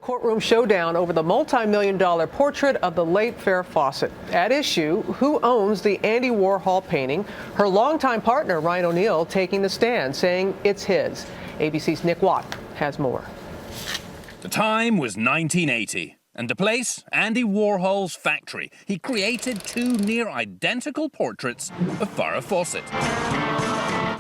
Courtroom showdown over the multi-million-dollar portrait of the late Farrah Fawcett. At issue, who owns the Andy Warhol painting? Her longtime partner, Ryan O'Neal, taking the stand, saying it's his. ABC's Nick Watt has more. The time was 1980, and the place, Andy Warhol's factory. He created two near-identical portraits of Farrah Fawcett.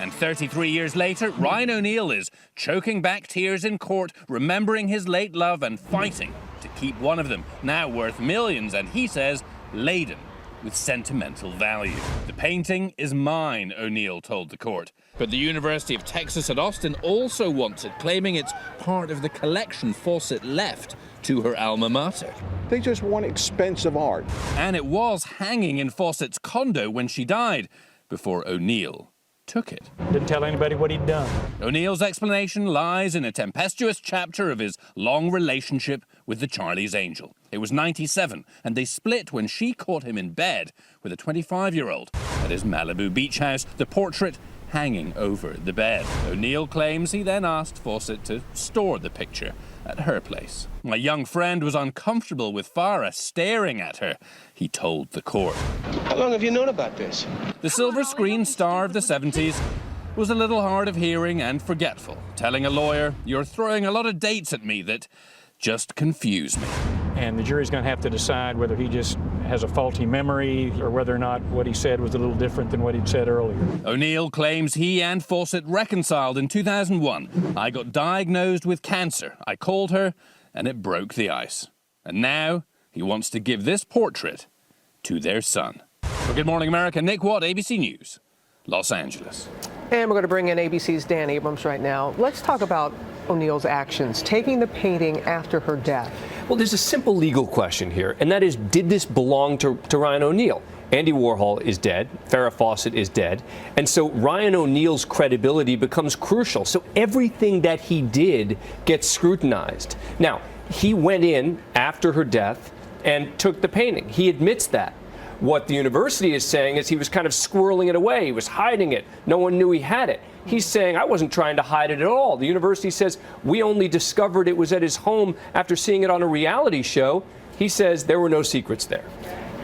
And 33 years later, Ryan O'Neal is choking back tears in court, remembering his late love and fighting to keep one of them, now worth millions, and he says, laden with sentimental value. The painting is mine, O'Neal told the court. But the University of Texas at Austin also wants it, claiming it's part of the collection Fawcett left to her alma mater. They just want expensive art. And it was hanging in Fawcett's condo when she died, before O'Neal took it. Didn't tell anybody what he'd done. O'Neal's explanation lies in a tempestuous chapter of his long relationship with the Charlie's Angel. It was 97, and they split when she caught him in bed with a 25-year-old at his Malibu beach house, the portrait hanging over the bed. O'Neal claims he then asked Fawcett to store the picture at her place. My young friend was uncomfortable with Farrah staring at her, he told the court. How long have you known about this? The silver screen star of the 70s was a little hard of hearing and forgetful, telling a lawyer, "You're throwing a lot of dates at me that just confuse me." And the jury's going to have to decide whether he just has a faulty memory or whether or not what he said was a little different than what he'd said earlier. O'Neal claims he and Fawcett reconciled in 2001. "I got diagnosed with cancer. I called her and it broke the ice. And now he wants to give this portrait to their son." For Good Morning America, Nick Watt, ABC News, Los Angeles. And we're going to bring in ABC's Dan Abrams right now. Let's talk about O'Neal's actions, taking the painting after her death. Well, there's a simple legal question here, and that is, did this belong to Ryan O'Neal? Andy Warhol is dead, Farrah Fawcett is dead, and so Ryan O'Neal's credibility becomes crucial. So everything that he did gets scrutinized. Now, he went in after her death and took the painting. He admits that. What the university is saying is he was kind of squirreling it away. He was hiding it. No one knew he had it. He's saying, I wasn't trying to hide it at all. The university says, we only discovered it was at his home after seeing it on a reality show. He says there were no secrets there.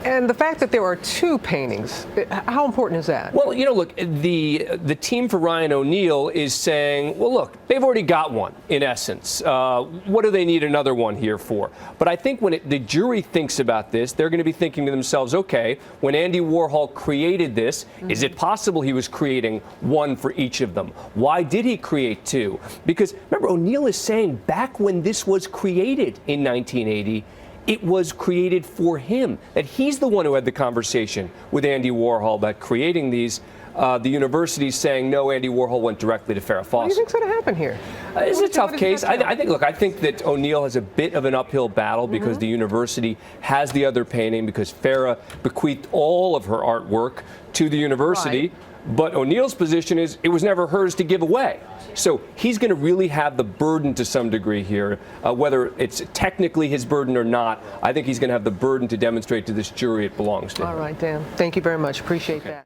And the fact that there are two paintings, how important is that? Well, you know, look, the team for Ryan O'Neal is saying, well, look, they've already got one, in essence. What do they need another one here for? But I think when the jury thinks about this, they're going to be thinking to themselves, okay, when Andy Warhol created this, is it possible he was creating one for each of them? Why did he create two? Because, remember, O'Neal is saying back when this was created in 1980, it was created for him, that he's the one who had the conversation with Andy Warhol about creating these. The university's saying, no, Andy Warhol went directly to Farrah Fawcett. What do you think's going to happen here? It's a tough case. I think that O'Neal has a bit of an uphill battle because the university has the other painting, because Farrah bequeathed all of her artwork to the university. Right. But O'Neal's position is it was never hers to give away. So he's going to really have the burden to some degree here, whether it's technically his burden or not. I think he's going to have the burden to demonstrate to this jury it belongs to him. All right, Dan. Thank you very much. Appreciate that.